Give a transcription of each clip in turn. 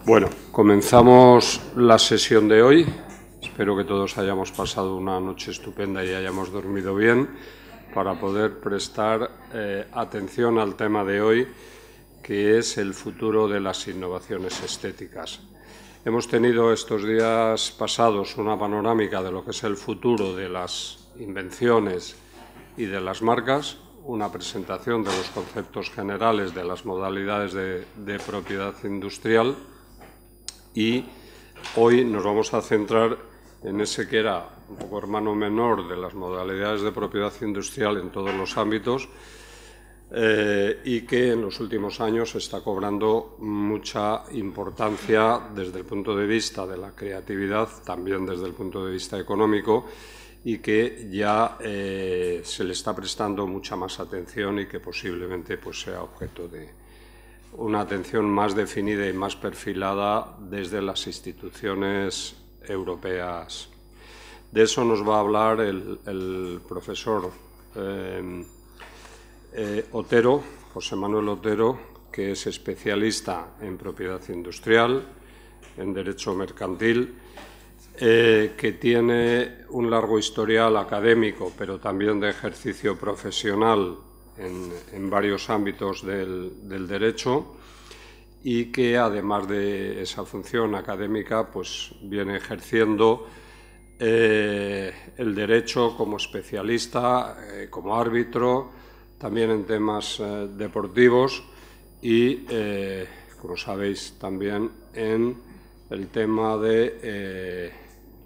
Bueno, comenzamos la sesión de hoy. Espero que todos hayamos pasado una noche estupenda y hayamos dormido bien para poder prestar atención al tema de hoy, que es el futuro de las innovaciones estéticas. Hemos tenido estos días pasados una panorámica de lo que es el futuro de las invenciones y de las marcas, una presentación de los conceptos generales de las modalidades de propiedad industrial, y hoy nos vamos a centrar en ese que era un poco hermano menor de las modalidades de propiedad industrial en todos los ámbitos y que en los últimos años está cobrando mucha importancia desde el punto de vista de la creatividad, también desde el punto de vista económico, y que ya se le está prestando mucha más atención y que posiblemente pues, sea objeto de una atención más definida y más perfilada desde las instituciones europeas. De eso nos va a hablar el profesor Otero, José Manuel Otero, que es especialista en propiedad industrial, en derecho mercantil, que tiene un largo historial académico, pero también de ejercicio profesional en varios ámbitos del derecho, y que además de esa función académica pues viene ejerciendo el derecho como especialista, como árbitro, también en temas deportivos y, como sabéis, también en el tema de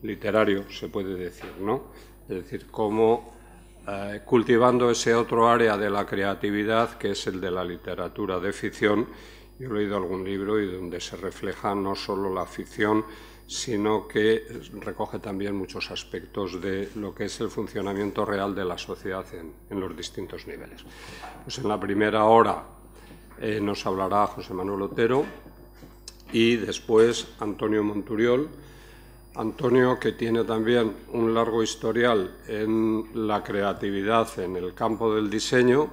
literario, se puede decir, ¿no? Es decir, cómo cultivando ese otro área de la creatividad, que es el de la literatura de ficción. Yo he leído algún libro y donde se refleja no solo la ficción, sino que recoge también muchos aspectos de lo que es el funcionamiento real de la sociedad en los distintos niveles. Pues en la primera hora nos hablará José Manuel Otero y después Antonio Monturiol. Antonio, que tiene también un largo historial en la creatividad en el campo del diseño,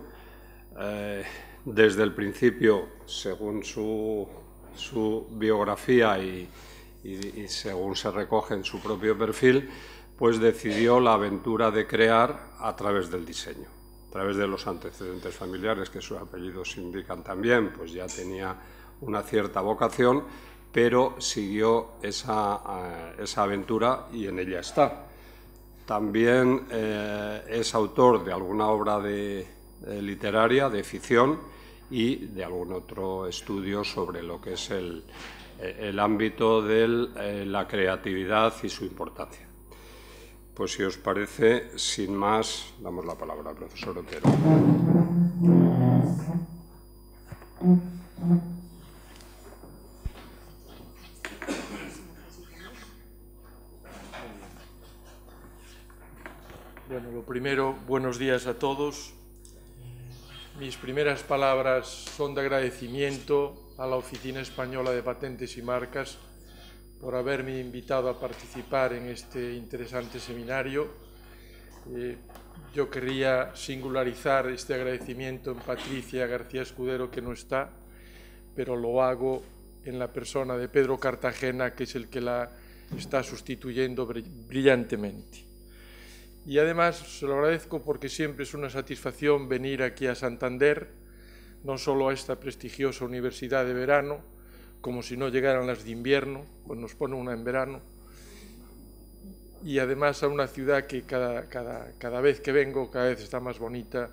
desde el principio, según su biografía y según se recoge en su propio perfil, pues decidió la aventura de crear a través del diseño, a través de los antecedentes familiares, que sus apellidos indican también, pues ya tenía una cierta vocación, pero siguió esa aventura y en ella está. También es autor de alguna obra literaria, de ficción, y de algún otro estudio sobre lo que es el ámbito de la creatividad y su importancia. Pues si os parece, sin más, damos la palabra al profesor Otero. Bueno, lo primero, buenos días a todos. Mis primeras palabras son de agradecimiento a la Oficina Española de Patentes y Marcas por haberme invitado a participar en este interesante seminario. Yo querría singularizar este agradecimiento en Patricia García Escudero, que no está, pero lo hago en la persona de Pedro Cartagena, que es el que la está sustituyendo brillantemente. Y además se lo agradezco porque siempre es una satisfacción venir aquí a Santander, no solo a esta prestigiosa universidad de verano, como si no llegaran las de invierno, pues nos pone una en verano, y además a una ciudad que cada vez que vengo cada vez está más bonita,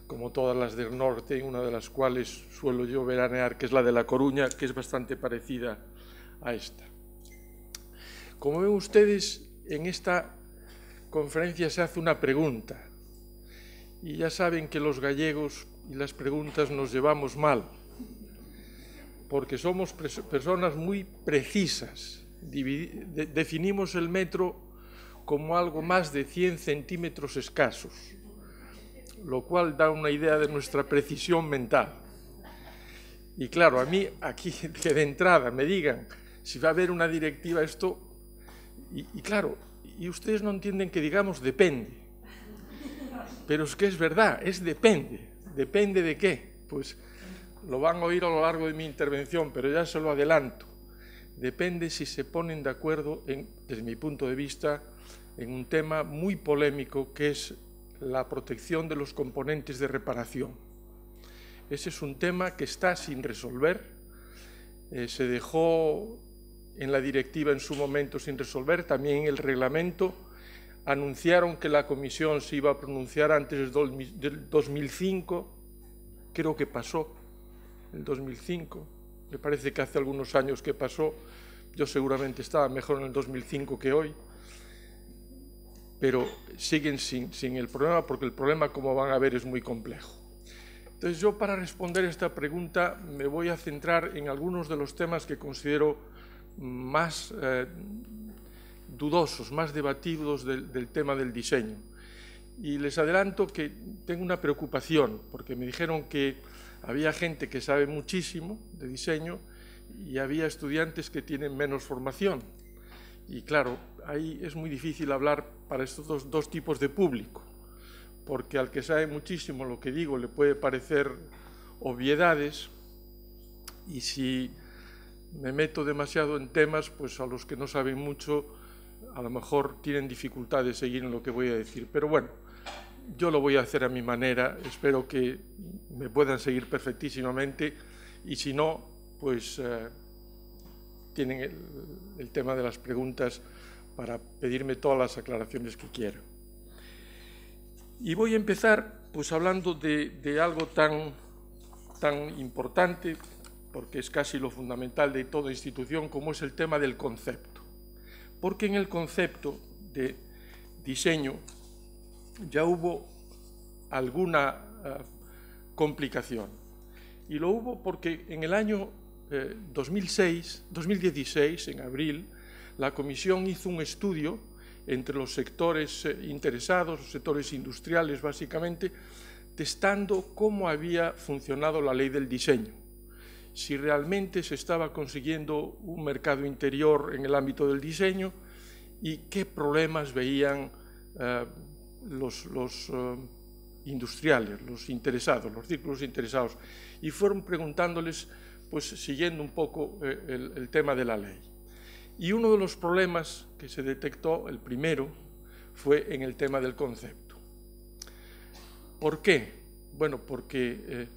como todas las del norte, una de las cuales suelo yo veranear, que es la de La Coruña, que es bastante parecida a esta. Como ven ustedes, en esta conferencia se hace una pregunta, y ya saben que los gallegos y las preguntas nos llevamos mal, porque somos personas muy precisas. Definimos el metro como algo más de 100 centímetros escasos, lo cual da una idea de nuestra precisión mental. Y claro, a mí aquí que de entrada me digan si va a haber una directiva esto, y claro, y ustedes no entienden que digamos depende, pero es que es verdad, es depende. ¿Depende de qué? Pues lo van a oír a lo largo de mi intervención, pero ya se lo adelanto. depende si se ponen de acuerdo, desde mi punto de vista, en un tema muy polémico que es la protección de los componentes de reparación. Ese es un tema que está sin resolver. Se dejó en la directiva en su momento sin resolver, también en el reglamento. Anunciaron que la comisión se iba a pronunciar antes del 2005, creo que pasó el 2005, me parece que hace algunos años que pasó, yo seguramente estaba mejor en el 2005 que hoy, pero siguen sin el problema, porque el problema, como van a ver, es muy complejo. Entonces yo, para responder esta pregunta, me voy a centrar en algunos de los temas que considero más dudosos, más debatidos del tema del diseño. Y les adelanto que tengo una preocupación, porque me dijeron que había gente que sabe muchísimo de diseño y había estudiantes que tienen menos formación. Y claro, ahí es muy difícil hablar para estos dos tipos de público, porque al que sabe muchísimo lo que digo le puede parecer obviedades, y si me meto demasiado en temas, pues a los que no saben mucho a lo mejor tienen dificultad de seguir en lo que voy a decir. Pero bueno, yo lo voy a hacer a mi manera, espero que me puedan seguir perfectísimamente, y si no, pues tienen el tema de las preguntas para pedirme todas las aclaraciones que quieran. Y voy a empezar pues hablando de algo tan importante, porque es casi lo fundamental de toda institución, como es el tema del concepto. Porque en el concepto de diseño ya hubo alguna complicación. Y lo hubo porque en el año 2016, en abril, la Comisión hizo un estudio entre los sectores interesados, los sectores industriales básicamente, testando cómo había funcionado la ley del diseño, si realmente se estaba consiguiendo un mercado interior en el ámbito del diseño y qué problemas veían los industriales, los interesados, los círculos interesados, y fueron preguntándoles, pues siguiendo un poco el tema de la ley. Y uno de los problemas que se detectó, el primero, fue en el tema del concepto. ¿Por qué? Bueno, porque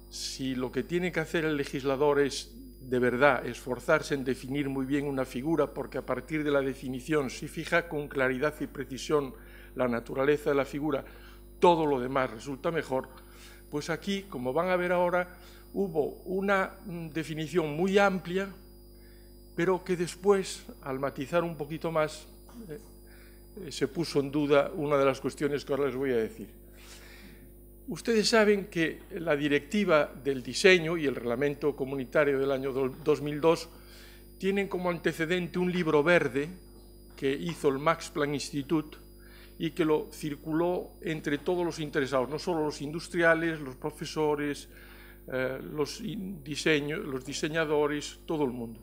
si lo que tiene que hacer el legislador es, de verdad, esforzarse en definir muy bien una figura, porque a partir de la definición se fija con claridad y precisión la naturaleza de la figura, todo lo demás resulta mejor, pues aquí, como van a ver ahora, hubo una definición muy amplia, pero que después, al matizar un poquito más, se puso en duda una de las cuestiones que ahora les voy a decir. Ustedes saben que la directiva del diseño y el reglamento comunitario del año 2002 tienen como antecedente un libro verde que hizo el Max Planck Institute y que lo circuló entre todos los interesados, no solo los industriales, los profesores, los diseñadores, todo el mundo.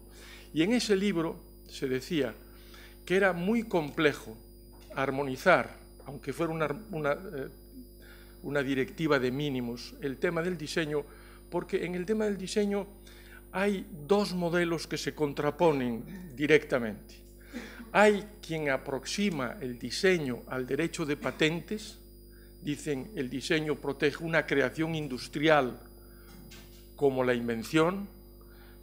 Y en ese libro se decía que era muy complejo armonizar, aunque fuera una directiva de mínimos, el tema del diseño, porque en el tema del diseño hay dos modelos que se contraponen directamente. Hay quien aproxima el diseño al derecho de patentes, dicen el diseño protege una creación industrial como la invención,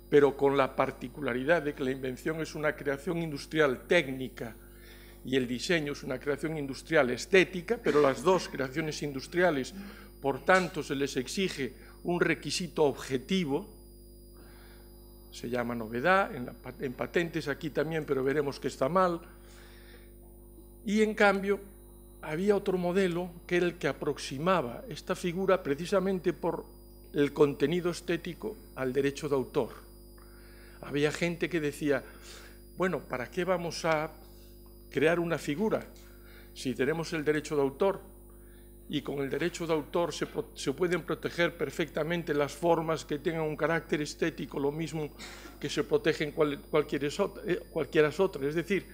pero con la particularidad de que la invención es una creación industrial técnica y el diseño es una creación industrial estética, pero las dos creaciones industriales, por tanto, se les exige un requisito objetivo, se llama novedad, en patentes aquí también, pero veremos que está mal. Y en cambio, había otro modelo que era el que aproximaba esta figura precisamente por el contenido estético al derecho de autor. Había gente que decía, bueno, ¿para qué vamos a crear una figura si tenemos el derecho de autor? Y con el derecho de autor se pueden proteger perfectamente las formas que tengan un carácter estético, lo mismo que se protegen cualquiera otra. Es decir,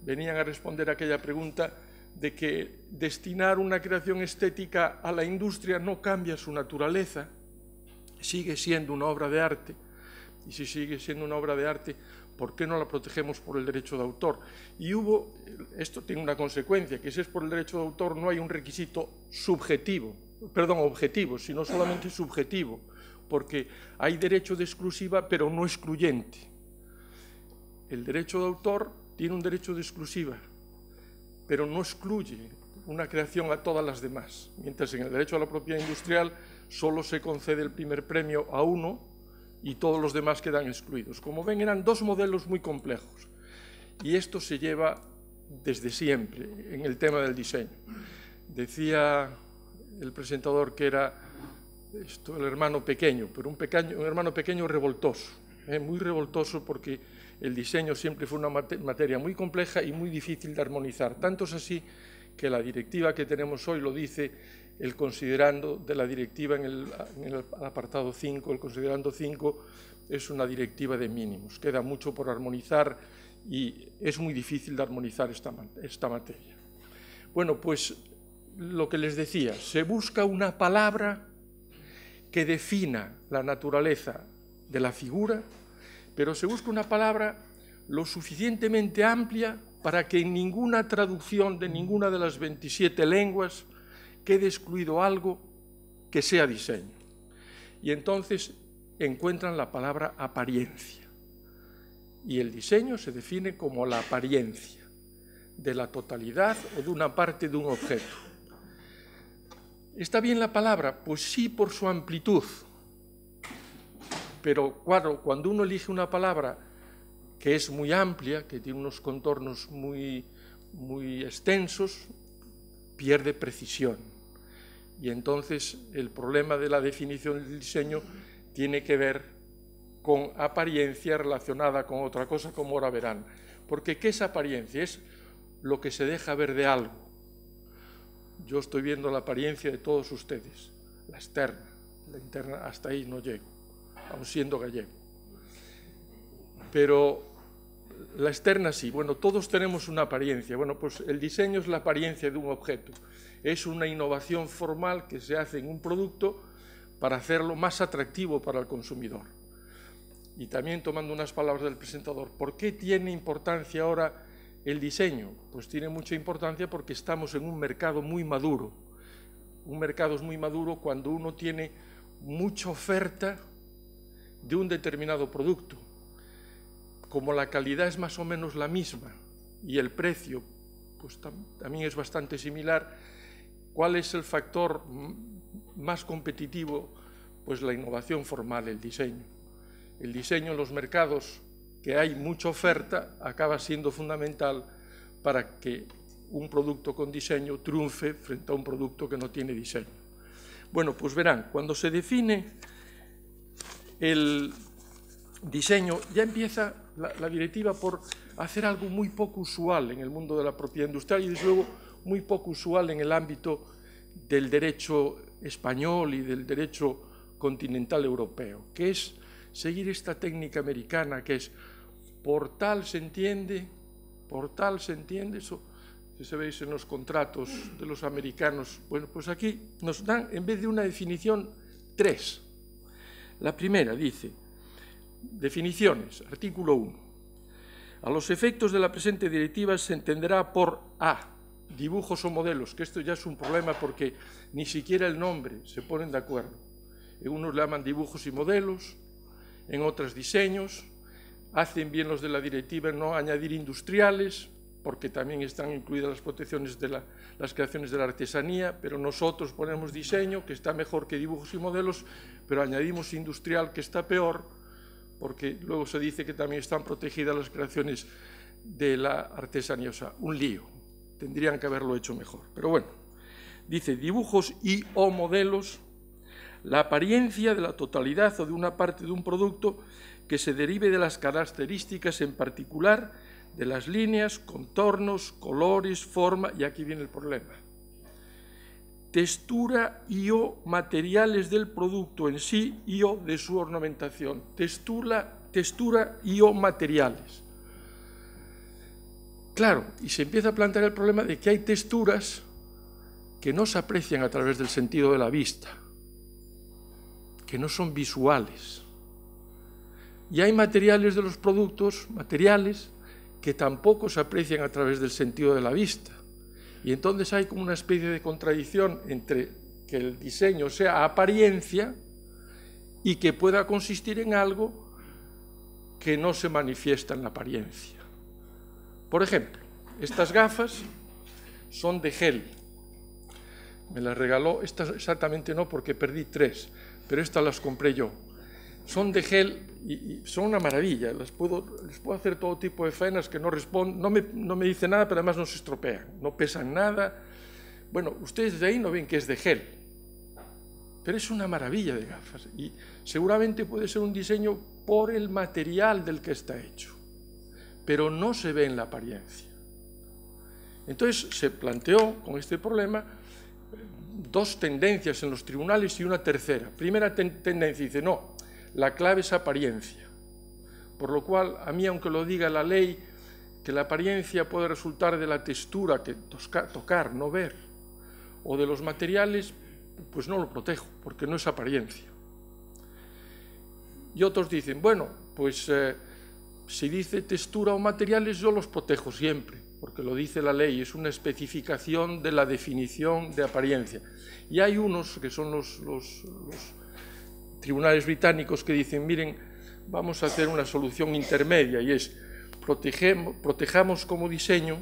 venían a responder a aquella pregunta de que destinar una creación estética a la industria no cambia su naturaleza, sigue siendo una obra de arte. Y si sigue siendo una obra de arte, ¿por qué no la protegemos por el derecho de autor? Y esto tiene una consecuencia, que si es por el derecho de autor no hay un requisito objetivo, sino solamente subjetivo, porque hay derecho de exclusiva, pero no excluyente. El derecho de autor tiene un derecho de exclusiva, pero no excluye una creación a todas las demás, mientras en el derecho a la propiedad industrial solo se concede el primer premio a uno y todos los demás quedan excluidos. Como ven, eran dos modelos muy complejos, y esto se lleva desde siempre en el tema del diseño. Decía el presentador que era el hermano pequeño, pero un hermano pequeño revoltoso, muy revoltoso, porque el diseño siempre fue una materia muy compleja y muy difícil de armonizar. Tanto es así que la directiva que tenemos hoy lo dice el considerando de la directiva en el apartado 5. El considerando 5 es una directiva de mínimos. Queda mucho por armonizar y es muy difícil de armonizar esta materia. Bueno, pues lo que les decía, se busca una palabra que defina la naturaleza de la figura, pero se busca una palabra lo suficientemente amplia para que en ninguna traducción de ninguna de las 27 lenguas quede excluido algo que sea diseño. Y entonces encuentran la palabra apariencia. Y el diseño se define como la apariencia de la totalidad o de una parte de un objeto. ¿Está bien la palabra? Pues sí, por su amplitud. Pero claro, cuando uno elige una palabra que es muy amplia, que tiene unos contornos muy extensos, pierde precisión. Y entonces el problema de la definición del diseño tiene que ver con apariencia relacionada con otra cosa, como ahora verán. Porque ¿qué es apariencia? Es lo que se deja ver de algo. Yo estoy viendo la apariencia de todos ustedes, la externa, la interna, hasta ahí no llego, aun siendo gallego. Pero la externa sí. Bueno, todos tenemos una apariencia. Bueno, pues el diseño es la apariencia de un objeto. Es una innovación formal que se hace en un producto para hacerlo más atractivo para el consumidor. Y también, tomando unas palabras del presentador, ¿por qué tiene importancia ahora el diseño? Pues tiene mucha importancia porque estamos en un mercado muy maduro. Un mercado es muy maduro cuando uno tiene mucha oferta de un determinado producto. Como la calidad es más o menos la misma y el precio pues también es bastante similar, ¿cuál es el factor más competitivo? Pues la innovación formal, el diseño. El diseño en los mercados que hay mucha oferta acaba siendo fundamental para que un producto con diseño triunfe frente a un producto que no tiene diseño. Bueno, pues verán, cuando se define el diseño, ya empieza la directiva por hacer algo muy poco usual en el mundo de la propiedad industrial y, desde luego, muy poco usual en el ámbito del derecho español y del derecho continental europeo, que es seguir esta técnica americana que es por tal se entiende, eso que se veis en los contratos de los americanos. Bueno, pues aquí nos dan, en vez de una definición, 3. La primera dice: definiciones, artículo 1. A los efectos de la presente directiva se entenderá por A, dibujos o modelos, que esto ya es un problema porque ni siquiera el nombre se ponen de acuerdo. En unos le llaman dibujos y modelos, en otros diseños. Hacen bien los de la directiva en no añadir industriales, porque también están incluidas las protecciones de las creaciones de la artesanía, pero nosotros ponemos diseño, que está mejor que dibujos y modelos, pero añadimos industrial, que está peor, porque luego se dice que también están protegidas las creaciones de la artesanía. O sea, un lío. Tendrían que haberlo hecho mejor. Pero bueno, dice dibujos y o modelos, la apariencia de la totalidad o de una parte de un producto que se derive de las características en particular de las líneas, contornos, colores, forma, y aquí viene el problema. Textura y o materiales del producto en sí y o de su ornamentación. Textura y o materiales. Claro, y se empieza a plantear el problema de que hay texturas que no se aprecian a través del sentido de la vista, que no son visuales. Y hay materiales de los productos, materiales, que tampoco se aprecian a través del sentido de la vista. Y entonces hay como una especie de contradicción entre que el diseño sea apariencia y que pueda consistir en algo que no se manifiesta en la apariencia. Por ejemplo, estas gafas son de gel. Me las regaló, estas exactamente no porque perdí 3, pero estas las compré yo. Son de gel y son una maravilla. Les puedo hacer todo tipo de faenas que no responden, no me dicen nada, pero además no se estropean, no pesan nada. Bueno, ustedes de ahí no ven que es de gel, pero es una maravilla de gafas y seguramente puede ser un diseño por el material del que está hecho, pero no se ve en la apariencia. Entonces se planteó con este problema 2 tendencias en los tribunales y una tercera. Primera tendencia dice, no, la clave es apariencia, por lo cual a mí, aunque lo diga la ley, que la apariencia puede resultar de la textura, que tocar, no ver, o de los materiales, pues no lo protejo, porque no es apariencia. Y otros dicen, bueno, pues si dice textura o materiales, yo los protejo siempre, porque lo dice la ley, es una especificación de la definición de apariencia. Y hay unos que son los tribunales británicos que dicen, miren, vamos a hacer una solución intermedia, y es, protejamos como diseño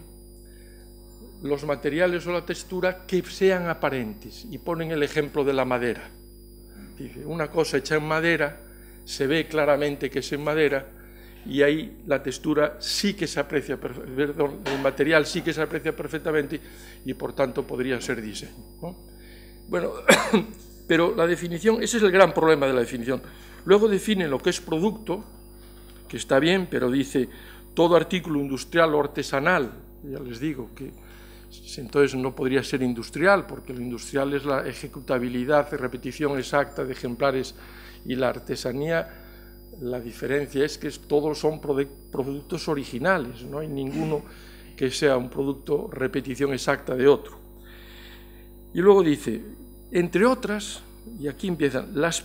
los materiales o la textura que sean aparentes, y ponen el ejemplo de la madera. Dice, una cosa hecha en madera, se ve claramente que es en madera, y ahí la textura sí que se aprecia, perdón, el material sí que se aprecia perfectamente, y por tanto podría ser diseño, ¿no? Bueno, pero la definición, ese es el gran problema de la definición. Luego define lo que es producto, que está bien, pero dice todo artículo industrial o artesanal. Ya les digo que entonces no podría ser industrial, porque lo industrial es la ejecutabilidad, repetición exacta de ejemplares, y la artesanía, la diferencia es que todos son productos originales, no hay ninguno que sea un producto repetición exacta de otro. Y luego dice, entre otras, y aquí empiezan, las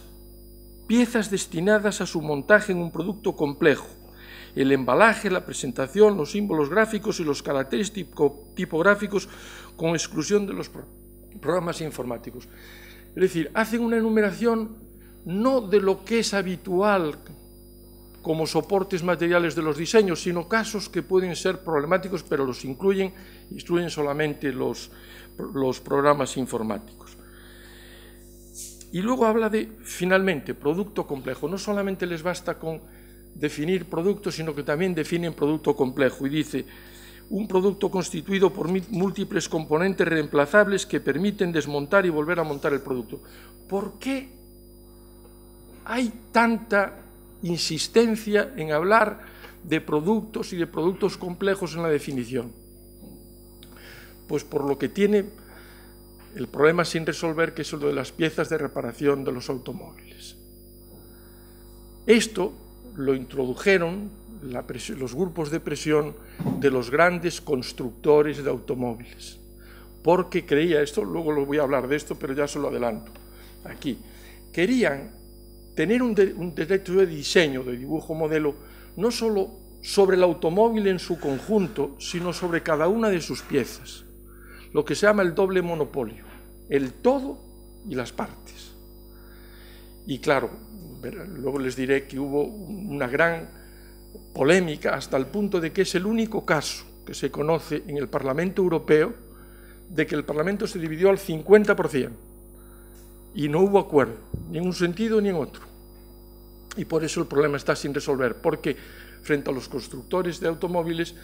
piezas destinadas a su montaje en un producto complejo, el embalaje, la presentación, los símbolos gráficos y los caracteres tipográficos, con exclusión de los programas informáticos. Es decir, hacen una enumeración no de lo que es habitual como soportes materiales de los diseños, sino casos que pueden ser problemáticos, pero los incluyen solamente los programas informáticos. Y luego habla de, finalmente, producto complejo. No solamente les basta con definir producto, sino que también definen producto complejo. Y dice, un producto constituido por múltiples componentes reemplazables que permiten desmontar y volver a montar el producto. ¿Por qué hay tanta insistencia en hablar de productos y de productos complejos en la definición? Pues por lo que tiene el problema sin resolver, que es lo de las piezas de reparación de los automóviles. Esto lo introdujeron los grupos de presión de los grandes constructores de automóviles, porque creía esto, luego lo voy a hablar de esto, pero ya se lo adelanto aquí, querían tener un derecho de diseño, de dibujo modelo, no solo sobre el automóvil en su conjunto, sino sobre cada una de sus piezas, lo que se llama el doble monopolio, el todo y las partes. Y claro, luego les diré que hubo una gran polémica hasta el punto de que es el único caso que se conoce en el Parlamento Europeo de que el Parlamento se dividió al 50% y no hubo acuerdo, ni en un sentido ni en otro. Y por eso el problema está sin resolver, porque frente a los constructores de automóviles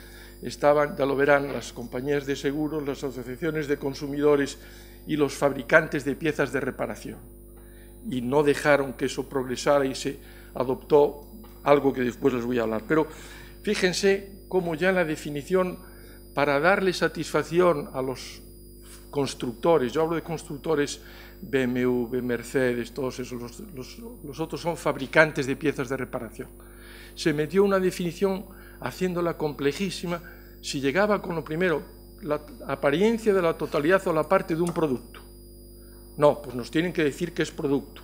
estaban, ya lo verán, las compañías de seguros, las asociaciones de consumidores y los fabricantes de piezas de reparación. Y no dejaron que eso progresara y se adoptó algo que después les voy a hablar. Pero fíjense cómo ya la definición, para darle satisfacción a los constructores, yo hablo de constructores BMW, Mercedes, todos esos, los otros son fabricantes de piezas de reparación, se metió una definición haciéndola complejísima. Si llegaba con lo primero, la apariencia de la totalidad o la parte de un producto, no, pues nos tienen que decir que es producto,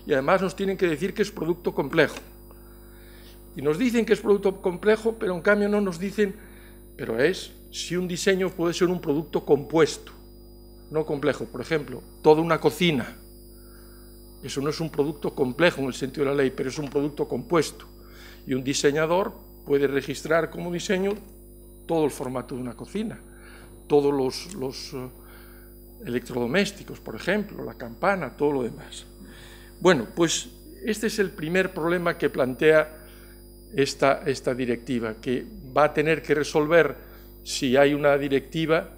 y además nos tienen que decir que es producto complejo. Y nos dicen que es producto complejo, pero en cambio no nos dicen, pero es si un diseño puede ser un producto compuesto, no complejo. Por ejemplo, toda una cocina. Eso no es un producto complejo en el sentido de la ley, pero es un producto compuesto. Y un diseñador puede registrar como diseño todo el formato de una cocina, todos los electrodomésticos, por ejemplo, la campana, todo lo demás. Bueno, pues este es el primer problema que plantea esta directiva, que va a tener que resolver, si hay una directiva,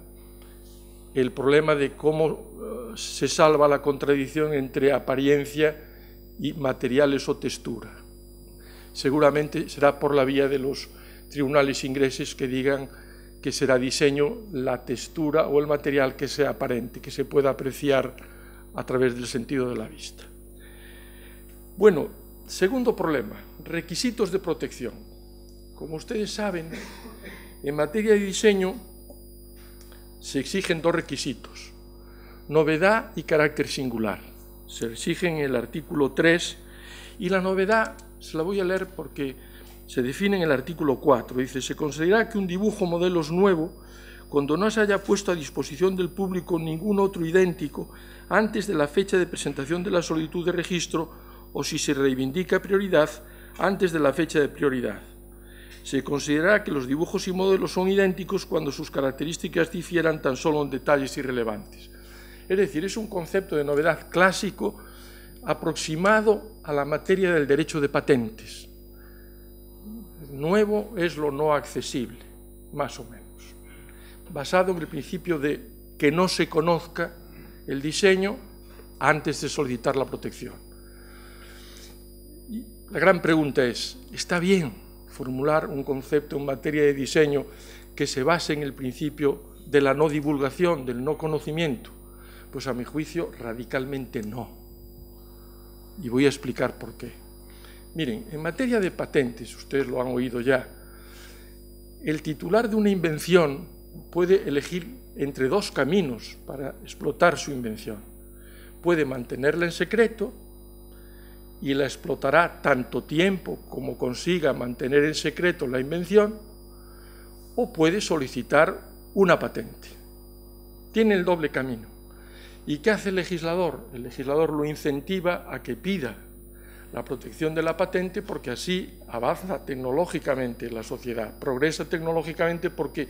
el problema de cómo se salva la contradicción entre apariencia y materiales o textura. Seguramente será por la vía de los tribunales ingleses que digan que será diseño la textura o el material que sea aparente, que se pueda apreciar a través del sentido de la vista. Bueno, segundo problema, requisitos de protección. Como ustedes saben, en materia de diseño se exigen dos requisitos: novedad y carácter singular. Se exigen en el artículo 3, y la novedad se la voy a leer porque se define en el artículo 4. Dice: se considera que un dibujo modelo es nuevo cuando no se haya puesto a disposición del público ningún otro idéntico antes de la fecha de presentación de la solicitud de registro, o si se reivindica prioridad antes de la fecha de prioridad. Se considera que los dibujos y modelos son idénticos cuando sus características difieran tan solo en detalles irrelevantes. Es decir, es un concepto de novedad clásico aproximado a la materia del derecho de patentes. Nuevo es lo no accesible, más o menos, basado en el principio de que no se conozca el diseño antes de solicitar la protección. Y la gran pregunta es, ¿está bien formular un concepto en materia de diseño que se base en el principio de la no divulgación, del no conocimiento? Pues a mi juicio radicalmente no. Y voy a explicar por qué. Miren, en materia de patentes, ustedes lo han oído ya, el titular de una invención puede elegir entre dos caminos para explotar su invención. Puede mantenerla en secreto y la explotará tanto tiempo como consiga mantener en secreto la invención, o puede solicitar una patente. Tiene el doble camino. ¿Y qué hace el legislador? El legislador lo incentiva a que pida la protección de la patente, porque así avanza tecnológicamente la sociedad, progresa tecnológicamente, porque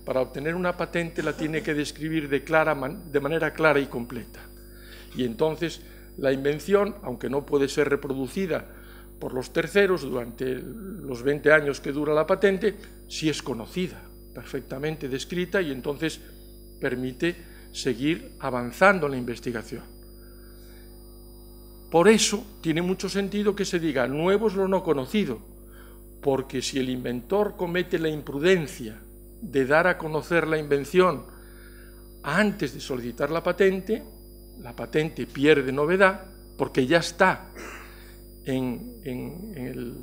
para obtener una patente la tiene que describir de manera clara y completa. Y entonces la invención, aunque no puede ser reproducida por los terceros durante los 20 años que dura la patente, sí es conocida, perfectamente descrita, y entonces permite seguir avanzando en la investigación. Por eso tiene mucho sentido que se diga nuevo es lo no conocido, porque si el inventor comete la imprudencia de dar a conocer la invención antes de solicitar la patente pierde novedad, porque ya está en el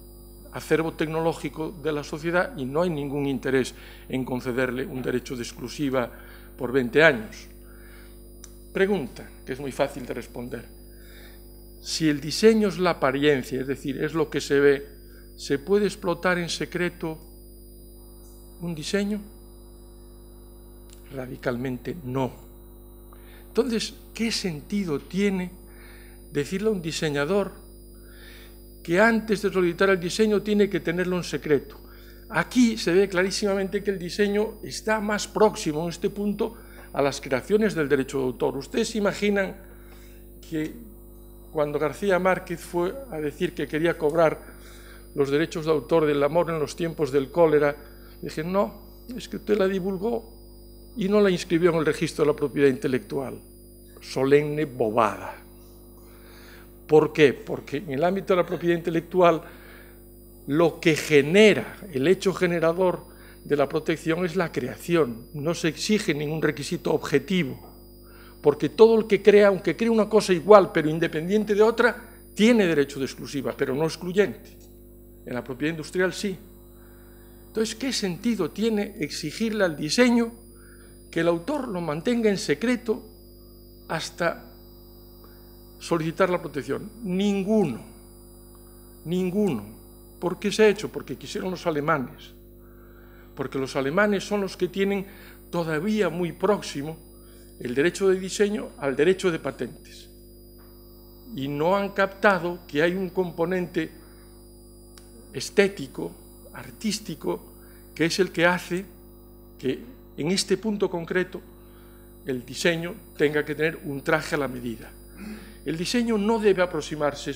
acervo tecnológico de la sociedad y no hay ningún interés en concederle un derecho de exclusiva por 20 años. Pregunta, que es muy fácil de responder. Si el diseño es la apariencia, es decir, es lo que se ve, ¿se puede explotar en secreto un diseño? Radicalmente no. Entonces, ¿qué sentido tiene decirle a un diseñador que antes de solicitar el diseño tiene que tenerlo en secreto? Aquí se ve clarísimamente que el diseño está más próximo en este punto a las creaciones del derecho de autor. Ustedes se imaginan que cuando García Márquez fue a decir que quería cobrar los derechos de autor del Amor en los tiempos del cólera, dije, no, es que usted la divulgó y no la inscribió en el registro de la propiedad intelectual. Solemne bobada. ¿Por qué? Porque en el ámbito de la propiedad intelectual lo que genera, el hecho generador de la protección es la creación. No se exige ningún requisito objetivo, porque todo el que crea, aunque cree una cosa igual pero independiente de otra, tiene derecho de exclusiva, pero no excluyente. En la propiedad industrial sí. Entonces, ¿qué sentido tiene exigirle al diseño que el autor lo mantenga en secreto hasta solicitar la protección? Ninguno. ¿Por qué se ha hecho? Porque quisieron los alemanes. Porque los alemanes son los que tienen todavía muy próximo el derecho de diseño al derecho de patentes. Y no han captado que hay un componente estético, artístico, que es el que hace que en este punto concreto el diseño tenga que tener un traje a la medida. El diseño no debe aproximarse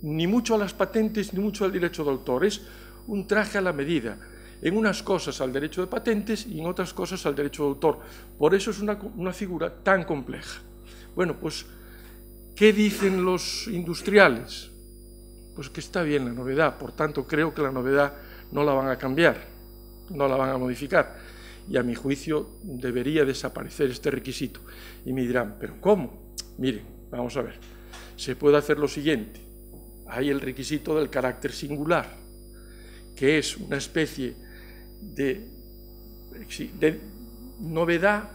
ni mucho a las patentes ni mucho al derecho de autor, es un traje a la medida, en unas cosas al derecho de patentes y en otras cosas al derecho de autor. Por eso es una figura tan compleja. Bueno, pues, ¿qué dicen los industriales? Pues que está bien la novedad, por tanto creo que la novedad no la van a cambiar, no la van a modificar, y a mi juicio debería desaparecer este requisito. Y me dirán, ¿pero cómo? Miren, vamos a ver, se puede hacer lo siguiente. Hay el requisito del carácter singular, que es una especie de novedad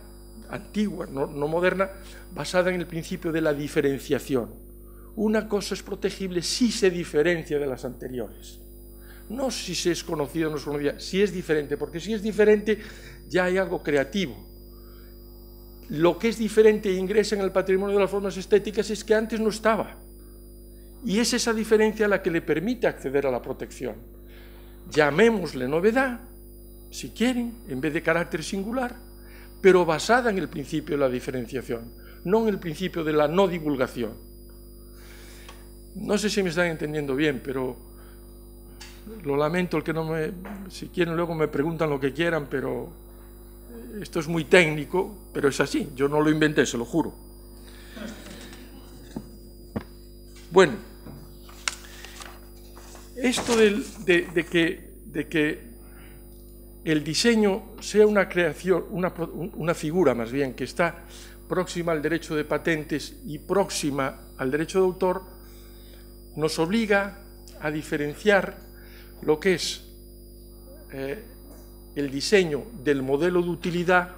antigua, no moderna, basada en el principio de la diferenciación. Una cosa es protegible si se diferencia de las anteriores. No si se es conocida o no es conocida, si es diferente, porque si es diferente ya hay algo creativo. Lo que es diferente e ingresa en el patrimonio de las formas estéticas es que antes no estaba. Y es esa diferencia la que le permite acceder a la protección. Llamémosle novedad, si quieren, en vez de carácter singular, pero basada en el principio de la diferenciación, no en el principio de la no divulgación. No sé si me están entendiendo bien, pero lo lamento, si quieren luego me preguntan lo que quieran, pero esto es muy técnico, pero es así, yo no lo inventé, se lo juro. Bueno, esto de que el diseño sea una creación, una figura más bien, que está próxima al derecho de patentes y próxima al derecho de autor, nos obliga a diferenciar lo que es el diseño del modelo de utilidad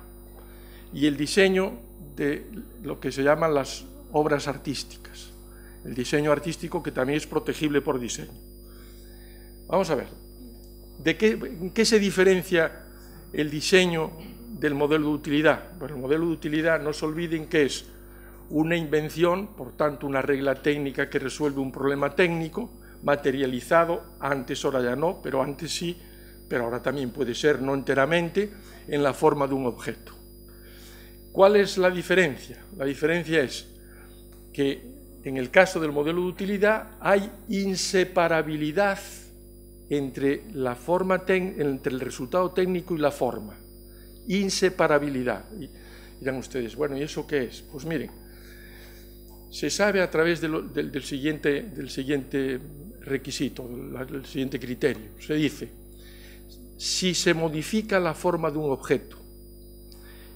y el diseño de lo que se llaman las obras artísticas. El diseño artístico, que también es protegible por diseño. Vamos a ver, ¿en qué se diferencia el diseño del modelo de utilidad? Bueno, el modelo de utilidad, no se olviden que es una invención, por tanto una regla técnica que resuelve un problema técnico, materializado, antes ahora ya no, pero antes sí, pero ahora también puede ser no enteramente, en la forma de un objeto. ¿Cuál es la diferencia? La diferencia es que en el caso del modelo de utilidad hay inseparabilidad entre el resultado técnico y la forma. Inseparabilidad. Y dirán ustedes, bueno, ¿y eso qué es? Pues miren, se sabe a través del siguiente requisito, del siguiente criterio. Se dice, si se modifica la forma de un objeto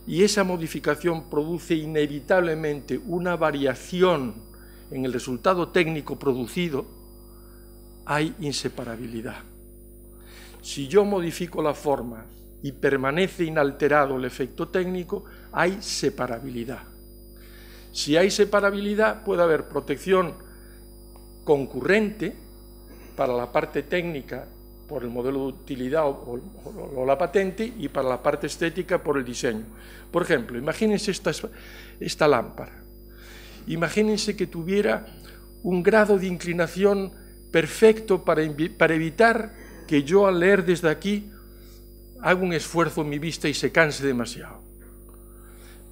y esa modificación produce inevitablemente una variación en el resultado técnico producido, hay inseparabilidad. Si yo modifico la forma y permanece inalterado el efecto técnico, hay separabilidad. Si hay separabilidad, puede haber protección concurrente para la parte técnica por el modelo de utilidad o la patente y para la parte estética por el diseño. Por ejemplo, imagínense esta lámpara. Imagínense que tuviera un grado de inclinación perfecto para evitar que yo al leer desde aquí haga un esfuerzo en mi vista y se canse demasiado.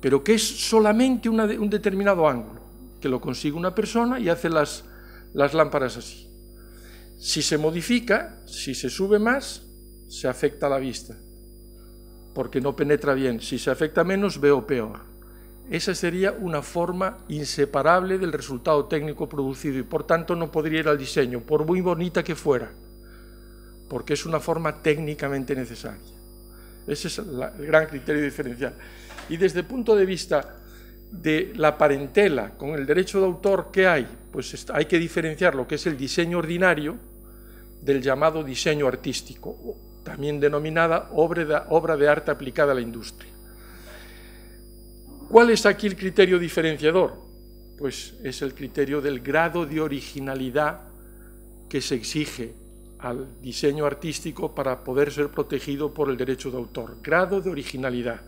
Pero que es solamente un determinado ángulo, que lo consigue una persona y hace las lámparas así. Si se modifica, si se sube más, se afecta a la vista, porque no penetra bien. Si se afecta menos, veo peor. Esa sería una forma inseparable del resultado técnico producido y por tanto no podría ir al diseño, por muy bonita que fuera, porque es una forma técnicamente necesaria. Ese es el gran criterio diferencial. Y desde el punto de vista de la parentela con el derecho de autor, ¿qué hay? Pues hay que diferenciar lo que es el diseño ordinario del llamado diseño artístico, también denominada obra de arte aplicada a la industria. ¿Cuál es aquí el criterio diferenciador? Pues es el criterio del grado de originalidad que se exige al diseño artístico para poder ser protegido por el derecho de autor. Grado de originalidad.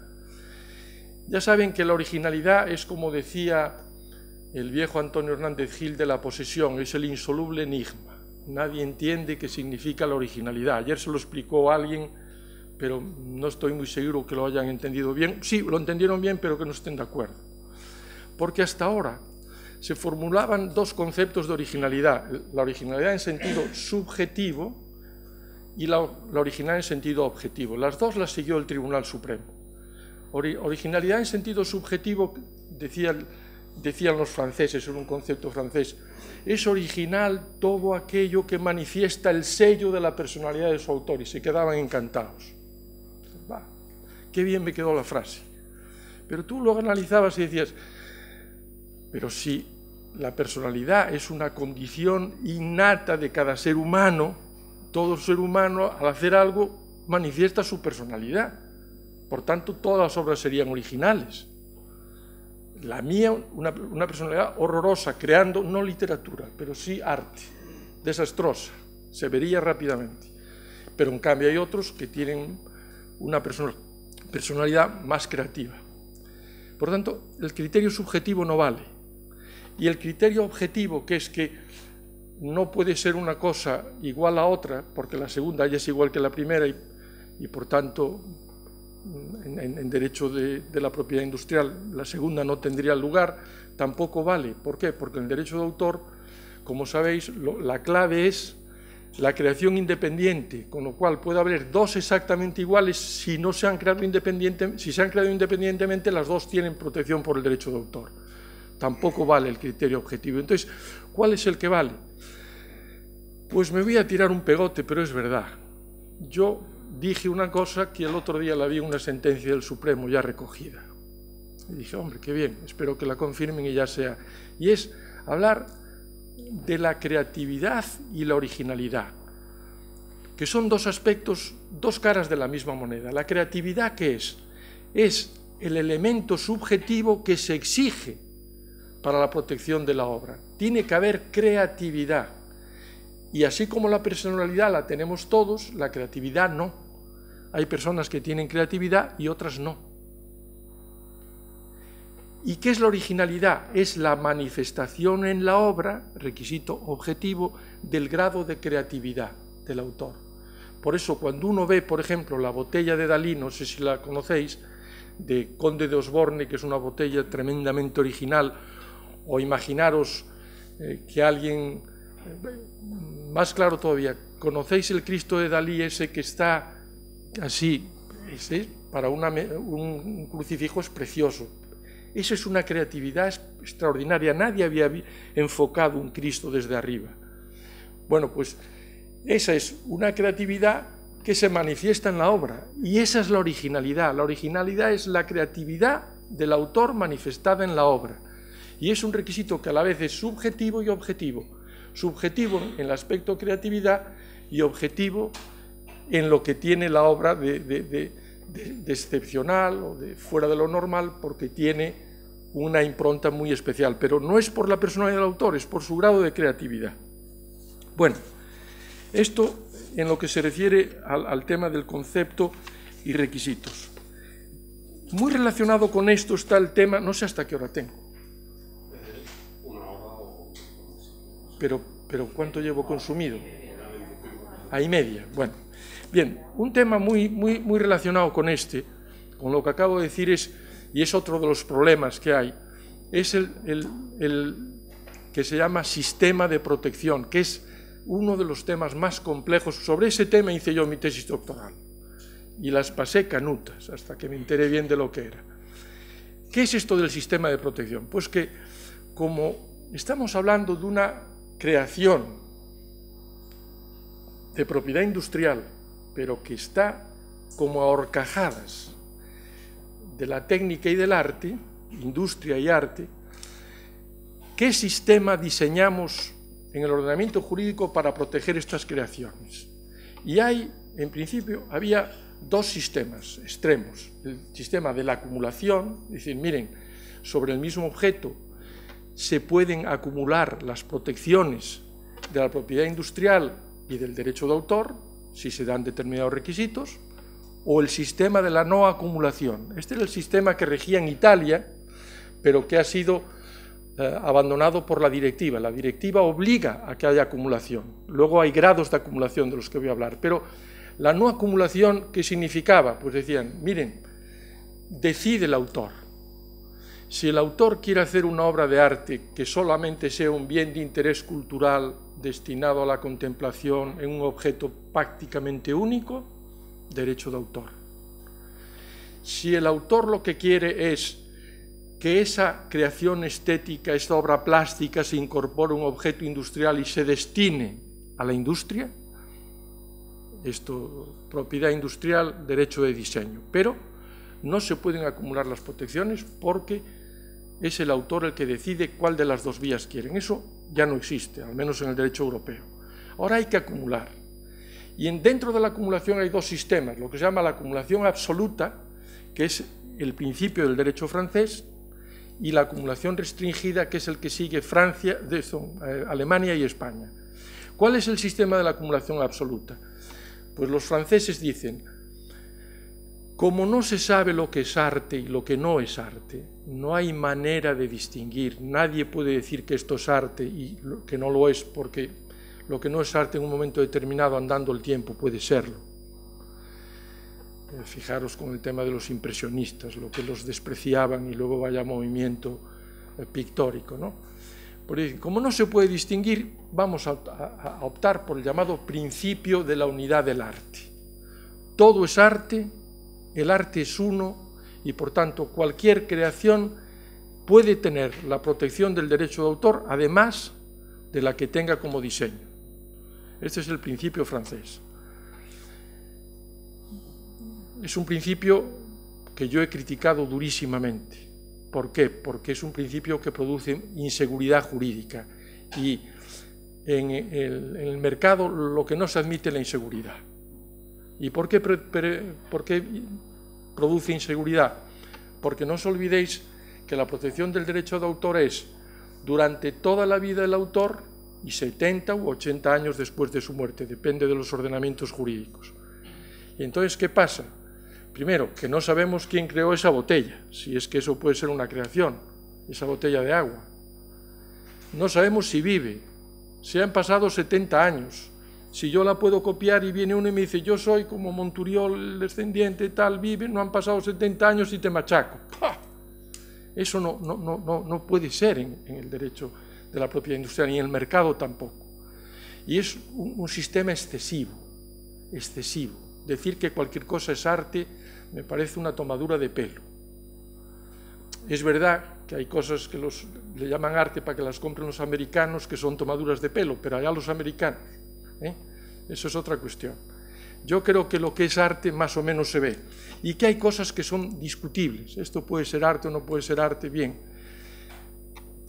Ya saben que la originalidad es, como decía el viejo Antonio Hernández Gil, de la posesión, es el insoluble enigma. Nadie entiende qué significa la originalidad. Ayer se lo explicó alguien, pero no estoy muy seguro que lo hayan entendido bien. Sí, lo entendieron bien, pero que no estén de acuerdo. Porque hasta ahora se formulaban dos conceptos de originalidad: la originalidad en sentido subjetivo y la originalidad en sentido objetivo. Las dos las siguió el Tribunal Supremo. Originalidad en sentido subjetivo, decían los franceses, es un concepto francés, es original todo aquello que manifiesta el sello de la personalidad de su autor, y se quedaban encantados. Va, qué bien me quedó la frase. Pero tú lo analizabas y decías, pero si la personalidad es una condición innata de cada ser humano, todo ser humano al hacer algo manifiesta su personalidad. Por tanto, todas las obras serían originales. La mía, una personalidad horrorosa, creando no literatura, pero sí arte, desastrosa, se vería rápidamente. Pero en cambio hay otros que tienen una personalidad más creativa. Por tanto, el criterio subjetivo no vale. Y el criterio objetivo, que es que no puede ser una cosa igual a otra, porque la segunda ya es igual que la primera y por tanto, en derecho de la propiedad industrial, la segunda no tendría lugar, tampoco vale. ¿Por qué? Porque en el derecho de autor, como sabéis, la clave es la creación independiente, con lo cual puede haber dos exactamente iguales si no se han creado independientemente, las dos tienen protección por el derecho de autor. Tampoco vale el criterio objetivo. Entonces, ¿cuál es el que vale? Pues me voy a tirar un pegote, pero es verdad. Yo dije una cosa que el otro día la vi en una sentencia del Supremo ya recogida. Y dije, hombre, qué bien, espero que la confirmen y ya sea. Y es hablar de la creatividad y la originalidad, que son dos aspectos, dos caras de la misma moneda. La creatividad, ¿qué es? Es el elemento subjetivo que se exige para la protección de la obra. Tiene que haber creatividad. Y así como la personalidad la tenemos todos, la creatividad no. Hay personas que tienen creatividad y otras no. ¿Y qué es la originalidad? Es la manifestación en la obra, requisito objetivo, del grado de creatividad del autor. Por eso, cuando uno ve, por ejemplo, la botella de Dalí, no sé si la conocéis, de Conde de Osborne, que es una botella tremendamente original, o imaginaros que alguien, más claro todavía, ¿conocéis el Cristo de Dalí, ese que está así? Ese, para un crucifijo es precioso. Esa es una creatividad extraordinaria. Nadie había enfocado un Cristo desde arriba. Bueno, pues esa es una creatividad que se manifiesta en la obra, y esa es la originalidad. La originalidad es la creatividad del autor manifestada en la obra, y es un requisito que a la vez es subjetivo y objetivo. Subjetivo en el aspecto creatividad y objetivo en lo que tiene la obra de excepcional o de fuera de lo normal, porque tiene una impronta muy especial, pero no es por la personalidad del autor, es por su grado de creatividad. Bueno, esto en lo que se refiere al tema del concepto y requisitos. Muy relacionado con esto está el tema, no sé hasta qué hora tengo, pero ¿cuánto llevo consumido? A y media. Bueno, bien, un tema muy relacionado con con lo que acabo de decir y es otro de los problemas que hay, es el que se llama sistema de protección, que es uno de los temas más complejos. Sobre ese tema hice yo mi tesis doctoral y las pasé canutas hasta que me enteré bien de lo que era. ¿Qué es esto del sistema de protección? Pues que, como estamos hablando de una creación de propiedad industrial, pero que está como a horcajadas de la técnica y del arte, industria y arte, ¿qué sistema diseñamos en el ordenamiento jurídico para proteger estas creaciones? Y en principio, había dos sistemas extremos. El sistema de la acumulación, es decir, miren, sobre el mismo objeto se pueden acumular las protecciones de la propiedad industrial y del derecho de autor, si se dan determinados requisitos, o el sistema de la no acumulación. Este era el sistema que regía en Italia, pero que ha sido abandonado por la directiva. La directiva obliga a que haya acumulación. Luego hay grados de acumulación de los que voy a hablar, pero la no acumulación, ¿qué significaba? Pues decían, miren, decide el autor. Si el autor quiere hacer una obra de arte que solamente sea un bien de interés cultural destinado a la contemplación en un objeto prácticamente único, derecho de autor. Si el autor lo que quiere es que esa creación estética, esta obra plástica, se incorpore a un objeto industrial y se destine a la industria, esto, propiedad industrial, derecho de diseño. Pero no se pueden acumular las protecciones porque es el autor el que decide cuál de las dos vías quieren. Eso ya no existe, al menos en el derecho europeo. Ahora hay que acumular. Y dentro de la acumulación hay dos sistemas, lo que se llama la acumulación absoluta, que es el principio del derecho francés, y la acumulación restringida, que es el que sigue Francia, Alemania y España. ¿Cuál es el sistema de la acumulación absoluta? Pues los franceses dicen, como no se sabe lo que es arte y lo que no es arte, no hay manera de distinguir, nadie puede decir que esto es arte y que no lo es, porque lo que no es arte en un momento determinado, andando el tiempo, puede serlo. Fijaros con el tema de los impresionistas, lo que los despreciaban y luego vaya movimiento pictórico, ¿no? Porque como no se puede distinguir, vamos a optar por el llamado principio de la unidad del arte. Todo es arte, el arte es uno y por tanto cualquier creación puede tener la protección del derecho de autor, además de la que tenga como diseño. Este es el principio francés. Es un principio que yo he criticado durísimamente. ¿Por qué? Porque es un principio que produce inseguridad jurídica y en el mercado lo que no se admite es la inseguridad. ¿Y por qué produce inseguridad? Porque no os olvidéis que la protección del derecho de autor es durante toda la vida del autor y 70 u 80 años después de su muerte, depende de los ordenamientos jurídicos. Y entonces, ¿qué pasa? Primero, que no sabemos quién creó esa botella, si es que eso puede ser una creación, esa botella de agua. No sabemos si vive, si han pasado 70 años, si yo la puedo copiar y viene uno y me dice, yo soy como Monturiol, el descendiente tal, vive, no han pasado 70 años y te machaco. ¡Pah! Eso no puede ser en el derecho de la propiedad industrial, ni en el mercado tampoco. Y es un sistema excesivo. Decir que cualquier cosa es arte me parece una tomadura de pelo. Es verdad que hay cosas que le llaman arte para que las compren los americanos, que son tomaduras de pelo, pero allá los americanos. Eso es otra cuestión. Yo creo que lo que es arte más o menos se ve, y que hay cosas que son discutibles. Esto puede ser arte o no puede ser arte, bien.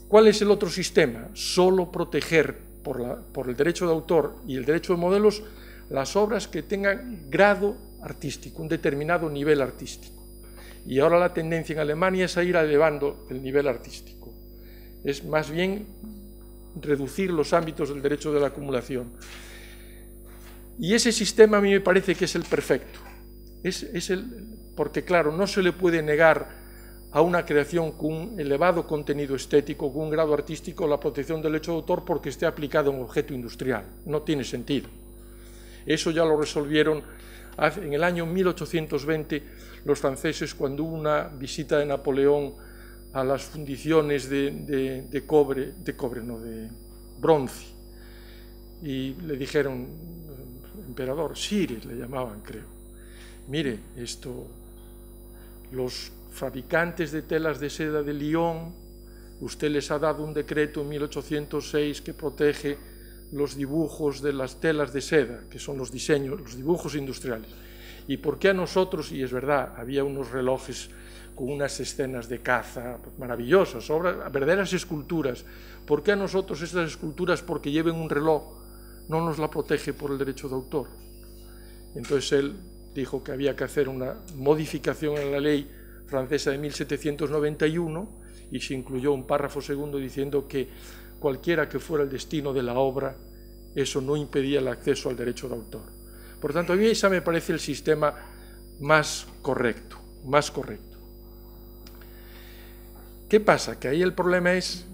¿Cuál es el otro sistema? Solo proteger por el derecho de autor y el derecho de modelos las obras que tengan grado artístico, un determinado nivel artístico. Y ahora la tendencia en Alemania es a ir elevando el nivel artístico. Es más bien reducir los ámbitos del derecho de la acumulación. Y ese sistema a mí me parece que es el perfecto. Porque claro, no se le puede negar a una creación con un elevado contenido estético, con un grado artístico, la protección del derecho de autor porque esté aplicado a un objeto industrial. No tiene sentido. Eso ya lo resolvieron en el año 1820 los franceses, cuando hubo una visita de Napoleón a las fundiciones de bronce, y le dijeron, emperador, Sire le llamaban, creo, mire, los fabricantes de telas de seda de Lyon, usted les ha dado un decreto en 1806 que protege los dibujos de las telas de seda, que son los diseños, los dibujos industriales. ¿Y por qué a nosotros? Y es verdad, había unos relojes con unas escenas de caza maravillosas, verdaderas esculturas. ¿Por qué a nosotros estas esculturas, porque lleven un reloj, no nos la protege por el derecho de autor? Entonces él dijo que había que hacer una modificación en la ley francesa de 1791 y se incluyó un párrafo segundo diciendo que cualquiera que fuera el destino de la obra, eso no impedía el acceso al derecho de autor. Por tanto, a mí ese me parece el sistema más correcto, ¿Qué pasa? Que ahí el problema es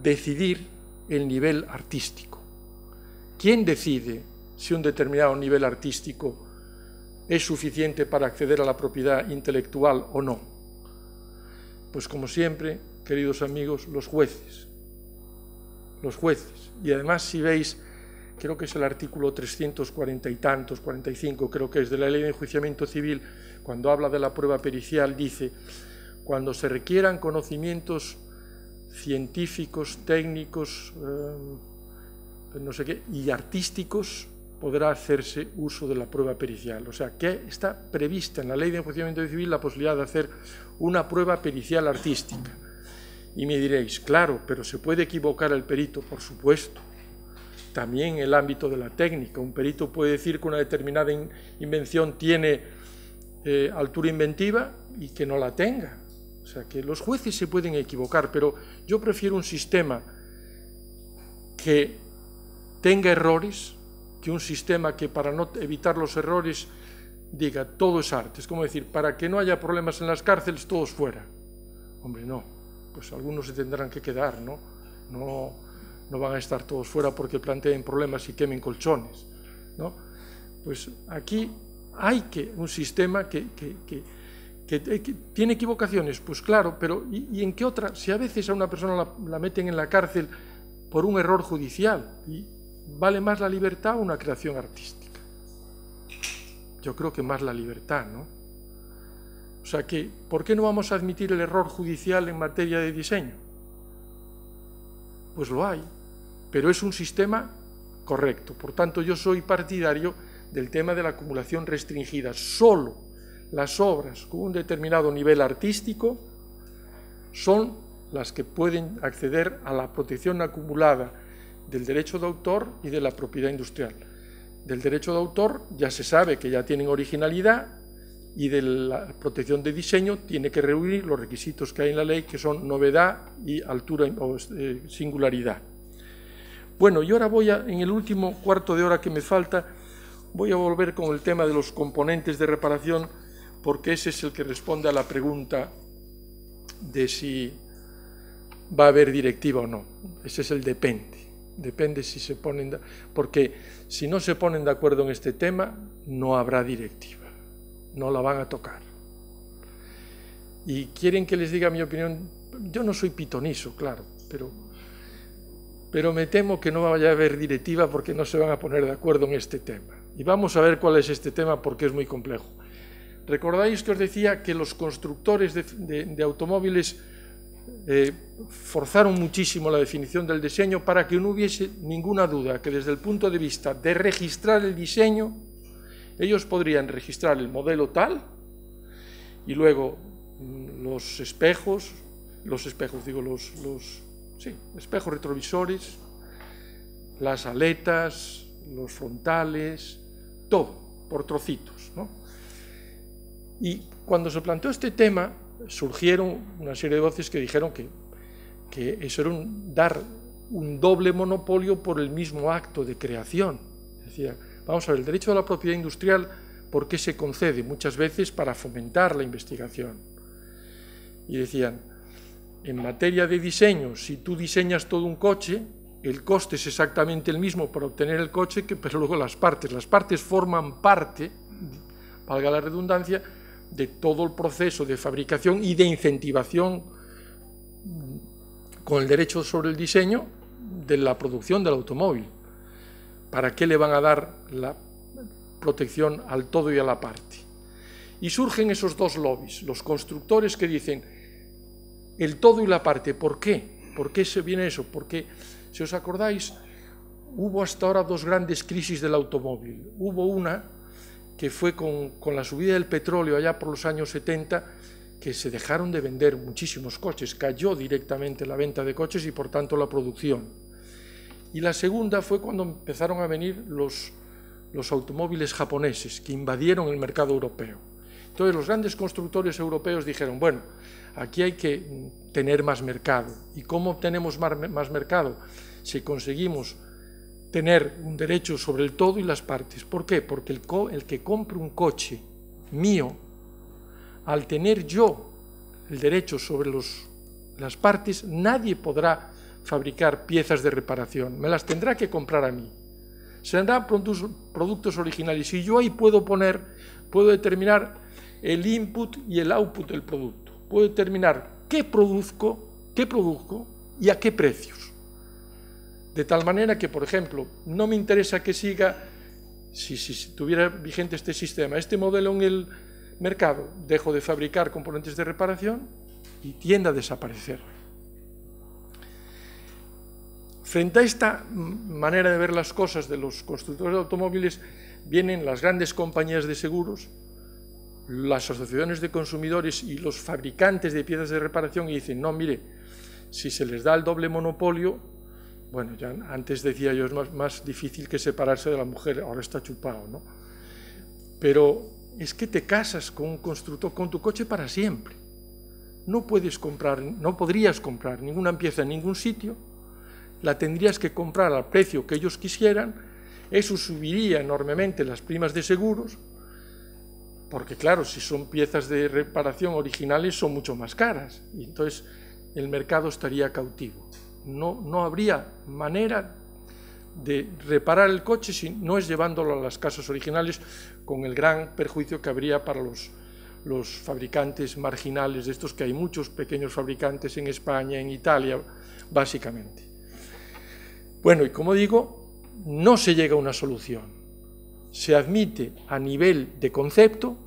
decidir el nivel artístico. ¿Quién decide si un determinado nivel artístico es suficiente para acceder a la propiedad intelectual o no? Pues como siempre, queridos amigos, los jueces. Los jueces. Y además, si veis, creo que es el artículo 340 y tantos, 45, creo que es de la Ley de Enjuiciamiento Civil, cuando habla de la prueba pericial, dice: cuando se requieran conocimientos científicos, técnicos, no sé qué, y artísticos, podrá hacerse uso de la prueba pericial. O sea, que está prevista en la Ley de Enjuiciamiento Civil la posibilidad de hacer una prueba pericial artística. Y me diréis, claro, pero ¿se puede equivocar el perito? Por supuesto. También en el ámbito de la técnica. Un perito puede decir que una determinada invención tiene altura inventiva y que no la tenga. O sea, que los jueces se pueden equivocar, pero yo prefiero un sistema que tenga errores, que un sistema que, para no evitar los errores, diga todo es arte. Es como decir, para que no haya problemas en las cárceles, todos fuera. Hombre, no, pues algunos se tendrán que quedar, ¿no? No van a estar todos fuera porque planteen problemas y quemen colchones, ¿no? Pues aquí hay un sistema que tiene equivocaciones, pues claro, pero ¿y en qué otra? Si a veces a una persona la meten en la cárcel por un error judicial, y ¿vale más la libertad o una creación artística? Yo creo que más la libertad, ¿no? O sea que, ¿por qué no vamos a admitir el error judicial en materia de diseño? Pues lo hay, pero es un sistema correcto. Por tanto, yo soy partidario del tema de la acumulación restringida. Solo las obras con un determinado nivel artístico son las que pueden acceder a la protección acumulada del derecho de autor y de la propiedad industrial. Del derecho de autor ya se sabe que ya tienen originalidad, y de la protección de diseño tiene que reunir los requisitos que hay en la ley, que son novedad y altura o singularidad. Bueno, y ahora en el último cuarto de hora que me falta, voy a volver con el tema de los componentes de reparación, porque ese es el que responde a la pregunta de si va a haber directiva o no. Ese es el depende. Depende si se ponen, porque si no se ponen de acuerdo en este tema, no habrá directiva. No la van a tocar. Y quieren que les diga mi opinión. Yo no soy pitonizo, claro, pero me temo que no vaya a haber directiva porque no se van a poner de acuerdo en este tema. Y vamos a ver cuál es este tema, porque es muy complejo. ¿Recordáis que os decía que los constructores de automóviles forzaron muchísimo la definición del diseño para que no hubiese ninguna duda que desde el punto de vista de registrar el diseño, ellos podrían registrar el modelo tal y luego los espejos retrovisores, las aletas, los frontales, todo, por trocitos, ¿no? Y cuando se planteó este tema, surgieron una serie de voces que dijeron que eso era dar un doble monopolio por el mismo acto de creación. Decía, vamos a ver, el derecho a la propiedad industrial, ¿por qué se concede? Muchas veces para fomentar la investigación. Y decían, en materia de diseño, si tú diseñas todo un coche, el coste es exactamente el mismo para obtener el coche, pero luego las partes forman parte, valga la redundancia, de todo el proceso de fabricación y de incentivación con el derecho sobre el diseño de la producción del automóvil. ¿Para qué le van a dar la protección al todo y a la parte? Y surgen esos dos lobbies, los constructores que dicen el todo y la parte. ¿Por qué? ¿Por qué se viene eso? Porque, si os acordáis, hubo hasta ahora dos grandes crisis del automóvil. Hubo una que fue con la subida del petróleo allá por los años 70, que se dejaron de vender muchísimos coches, cayó directamente la venta de coches y por tanto la producción. Y la segunda fue cuando empezaron a venir los automóviles japoneses que invadieron el mercado europeo. Entonces los grandes constructores europeos dijeron, bueno, aquí hay que tener más mercado. ¿Y cómo obtenemos más mercado? Si conseguimos tener un derecho sobre el todo y las partes. ¿Por qué? Porque el que compre un coche mío, al tener yo el derecho sobre las partes, nadie podrá fabricar piezas de reparación, me las tendrá que comprar a mí. Serán productos originales y yo ahí puedo determinar el input y el output del producto. Puedo determinar qué produzco y a qué precios. De tal manera que, por ejemplo, no me interesa que siga, si tuviera vigente este sistema, este modelo en el mercado, dejo de fabricar componentes de reparación y tiende a desaparecer. Frente a esta manera de ver las cosas de los constructores de automóviles, vienen las grandes compañías de seguros, las asociaciones de consumidores y los fabricantes de piezas de reparación y dicen, no, mire, si se les da el doble monopolio, bueno, ya antes decía yo, es más difícil que separarse de la mujer, ahora está chupado, ¿no? Pero es que te casas con un constructor, con tu coche para siempre. No podrías comprar ninguna pieza en ningún sitio, la tendrías que comprar al precio que ellos quisieran, eso subiría enormemente las primas de seguros, porque claro, si son piezas de reparación originales son mucho más caras, y entonces el mercado estaría cautivo. No habría manera de reparar el coche si no es llevándolo a las casas originales, con el gran perjuicio que habría para los fabricantes marginales de estos, que hay muchos pequeños fabricantes en España, en Italia, básicamente. Bueno, y como digo, no se llega a una solución. Se admite a nivel de concepto,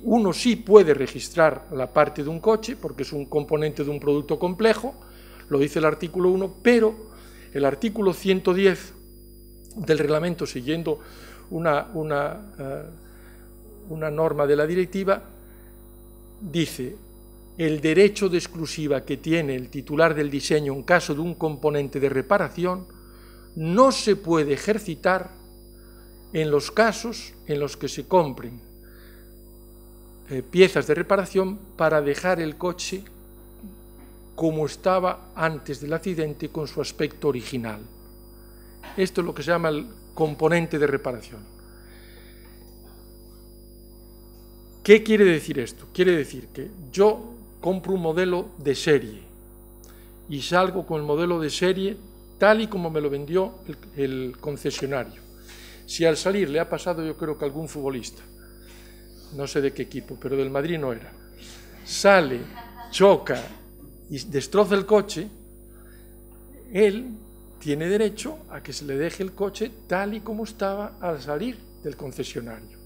uno sí puede registrar la parte de un coche, porque es un componente de un producto complejo, lo dice el artículo 1, pero el artículo 110 del reglamento, siguiendo una norma de la directiva, dice: el derecho de exclusiva que tiene el titular del diseño en caso de un componente de reparación no se puede ejercitar en los casos en los que se compren piezas de reparación para dejar el coche como estaba antes del accidente con su aspecto original. Esto es lo que se llama el componente de reparación. ¿Qué quiere decir esto? Quiere decir que yo compro un modelo de serie y salgo con el modelo de serie tal y como me lo vendió el concesionario. Si al salir le ha pasado, yo creo que a algún futbolista, no sé de qué equipo, pero del Madrid no era, sale, choca y destroza el coche, él tiene derecho a que se le deje el coche tal y como estaba al salir del concesionario.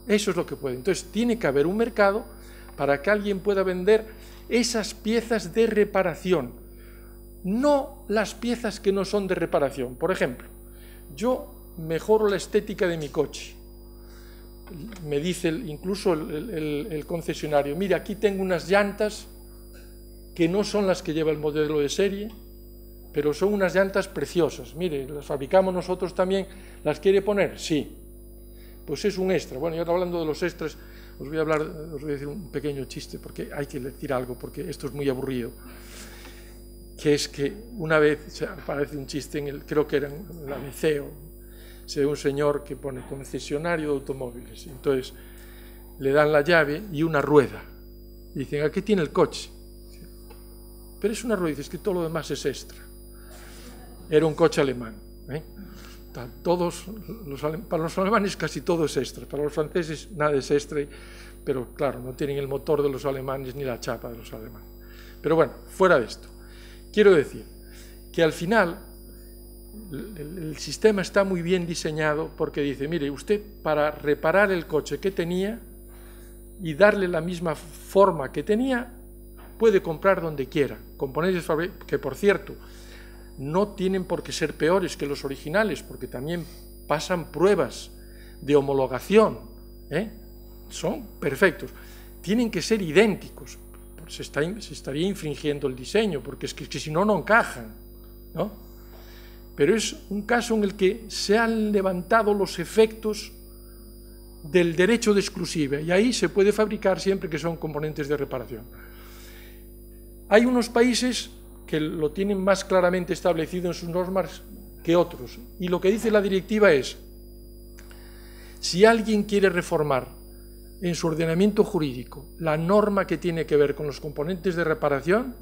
Eso es lo que puede. Entonces tiene que haber un mercado para que alguien pueda vender esas piezas de reparación, no las piezas que no son de reparación. Por ejemplo, yo mejoro la estética de mi coche. Me dice incluso el concesionario, mira, aquí tengo unas llantas que no son las que lleva el modelo de serie, pero son unas llantas preciosas. Mire, las fabricamos nosotros también. ¿Las quiere poner? Sí. Pues es un extra. Bueno, y ahora hablando de los extras, os voy a decir un pequeño chiste, porque hay que decir algo, porque esto es muy aburrido. Que es que una vez, aparece un chiste, creo que era en la Liceo, se ve un señor que pone concesionario de automóviles, entonces le dan la llave y una rueda, y dicen, ¿a qué tiene el coche? Pero es una rueda, dices que todo lo demás es extra. Era un coche alemán, para los alemanes casi todo es extra, para los franceses nada es extra, pero claro, no tienen el motor de los alemanes ni la chapa de los alemanes. Pero bueno, fuera de esto, quiero decir que al final el sistema está muy bien diseñado, porque dice, mire, usted para reparar el coche que tenía y darle la misma forma que tenía, puede comprar donde quiera, componentes que, por cierto, no tienen por qué ser peores que los originales, porque también pasan pruebas de homologación, son perfectos, tienen que ser idénticos, se estaría infringiendo el diseño, porque es que si no, no encajan, ¿no? Pero es un caso en el que se han levantado los efectos del derecho de exclusiva, y ahí se puede fabricar siempre que son componentes de reparación. Hay unos países que lo tienen más claramente establecido en sus normas que otros. Y lo que dice la directiva es, si alguien quiere reformar en su ordenamiento jurídico la norma que tiene que ver con los componentes de reparación,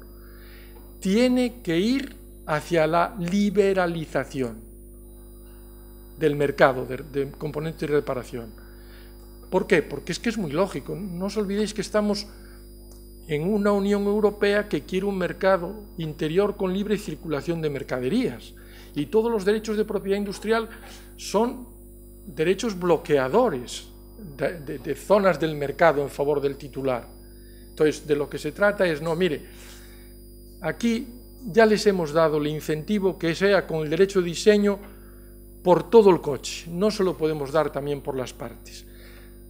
tiene que ir hacia la liberalización del mercado de componentes de reparación. ¿Por qué? Porque es que es muy lógico. No os olvidéis que estamos en una Unión Europea que quiere un mercado interior con libre circulación de mercaderías, y todos los derechos de propiedad industrial son derechos bloqueadores de zonas del mercado en favor del titular. Entonces, de lo que se trata es, no, mire, aquí ya les hemos dado el incentivo que sea con el derecho de diseño por todo el coche, no se lo podemos dar también por las partes,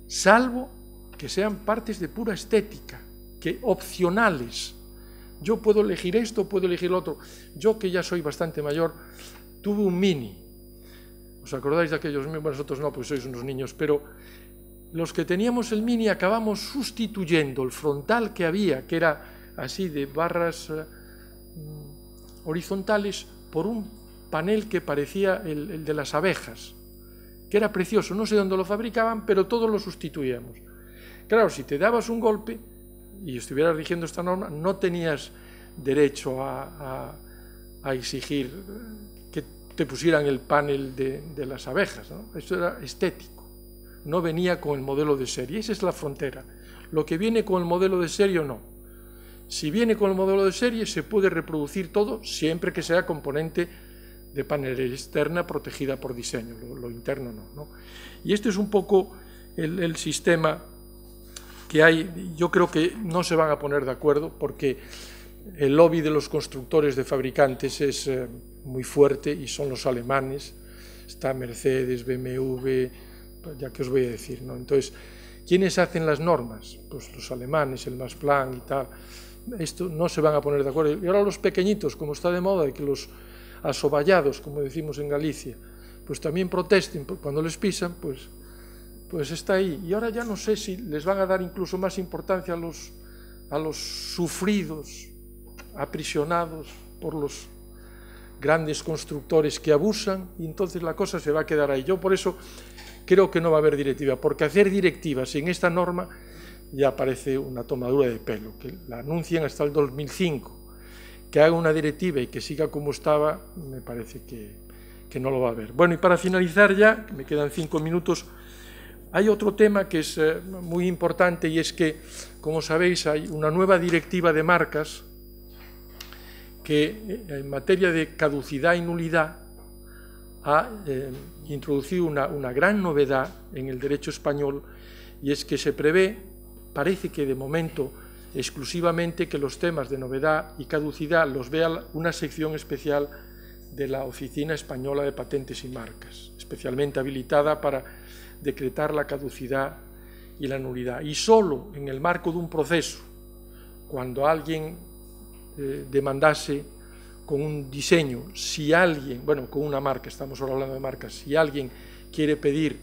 salvo que sean partes de pura estética, que opcionales. Yo puedo elegir esto, puedo elegir lo otro. Yo, que ya soy bastante mayor, tuve un Mini. ¿Os acordáis de aquellos? Bueno, vosotros no, pues sois unos niños, pero los que teníamos el Mini acabamos sustituyendo el frontal que había, que era así de barras horizontales, por un panel que parecía el de las abejas, que era precioso. No sé dónde lo fabricaban, pero todos lo sustituíamos. Claro, si te dabas un golpe y estuvieras rigiendo esta norma, no tenías derecho a exigir que te pusieran el panel de las abejas, ¿no? Esto era estético, no venía con el modelo de serie. Esa es la frontera. Lo que viene con el modelo de serie, no. Si viene con el modelo de serie, se puede reproducir todo, siempre que sea componente de panel externa protegida por diseño, lo interno no. Y este es un poco el sistema que hay. Yo creo que no se van a poner de acuerdo, porque el lobby de los constructores de fabricantes es muy fuerte, y son los alemanes. Está Mercedes, BMW, ya que os voy a decir, ¿no? Entonces, ¿quiénes hacen las normas? Pues los alemanes, el Max Planck y tal. Esto no se van a poner de acuerdo. Y ahora los pequeñitos, como está de moda, y que los asoballados, como decimos en Galicia, pues también protesten cuando les pisan, pues está ahí. Y ahora ya no sé si les van a dar incluso más importancia a los sufridos, aprisionados por los grandes constructores que abusan, y entonces la cosa se va a quedar ahí. Yo por eso creo que no va a haber directiva, porque hacer directivas sin esta norma ya parece una tomadura de pelo, que la anuncien hasta el 2005, que haga una directiva y que siga como estaba, me parece que no lo va a haber. Bueno, y para finalizar ya, me quedan 5 minutos, hay otro tema que es muy importante, y es que, como sabéis, hay una nueva directiva de marcas que en materia de caducidad y nulidad ha introducido una gran novedad en el derecho español, y es que se prevé, parece que de momento exclusivamente, que los temas de novedad y caducidad los vea una sección especial de la Oficina Española de Patentes y Marcas, especialmente habilitada para decretar la caducidad y la nulidad. Y solo en el marco de un proceso, cuando alguien demandase con un diseño, si alguien, bueno, con una marca, estamos ahora hablando de marcas, si alguien quiere pedir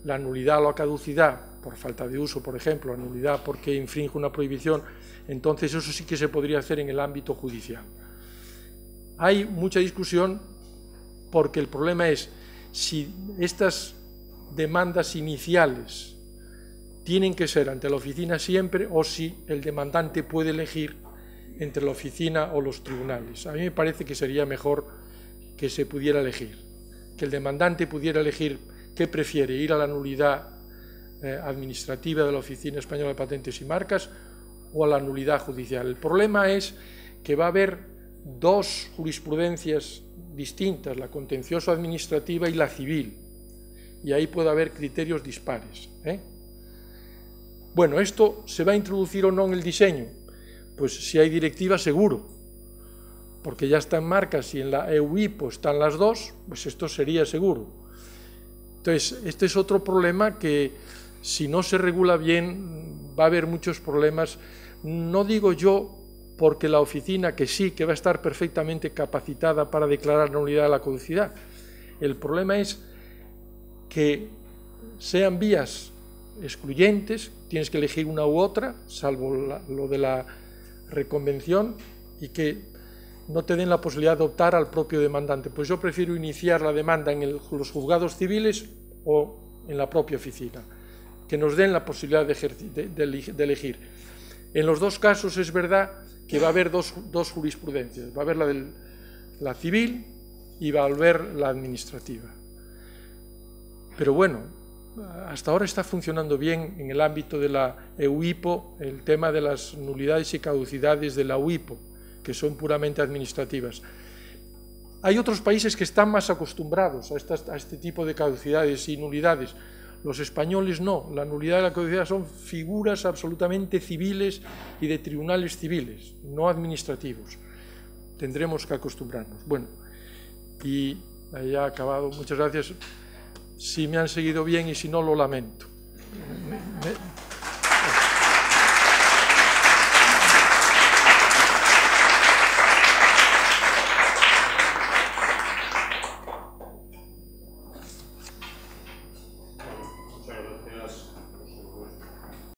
la nulidad o la caducidad por falta de uso, por ejemplo, la nulidad porque infringe una prohibición, entonces eso sí que se podría hacer en el ámbito judicial. Hay mucha discusión, porque el problema es si estas demandas iniciales tienen que ser ante la oficina siempre, o si el demandante puede elegir entre la oficina o los tribunales. A mí me parece que sería mejor que se pudiera elegir, que el demandante pudiera elegir qué prefiere, ir a la nulidad administrativa de la Oficina Española de Patentes y Marcas o a la nulidad judicial. El problema es que va a haber dos jurisprudencias distintas, la contencioso administrativa y la civil, y ahí puede haber criterios dispares. Bueno, ¿esto se va a introducir o no en el diseño? Pues si hay directiva, seguro, porque ya está en marcas, y en la EUIPO están las dos, pues esto sería seguro. Entonces, este es otro problema que, si no se regula bien, va a haber muchos problemas. No digo yo porque la oficina, que sí, que va a estar perfectamente capacitada para declarar la nulidad de la caducidad. El problema es que sean vías excluyentes, tienes que elegir una u otra, salvo lo de la reconvención, y que no te den la posibilidad de optar al propio demandante. Pues yo prefiero iniciar la demanda en los juzgados civiles o en la propia oficina, que nos den la posibilidad de elegir. En los dos casos es verdad que va a haber dos jurisprudencias, va a haber la civil y va a haber la administrativa. Pero bueno, hasta ahora está funcionando bien en el ámbito de la EUIPO el tema de las nulidades y caducidades de la UIPO, que son puramente administrativas. Hay otros países que están más acostumbrados a este tipo de caducidades y nulidades. Los españoles no. La nulidad y la caducidad son figuras absolutamente civiles y de tribunales civiles, no administrativos. Tendremos que acostumbrarnos. Bueno, y ya ha acabado. Muchas gracias. Si me han seguido bien y si no, lo lamento.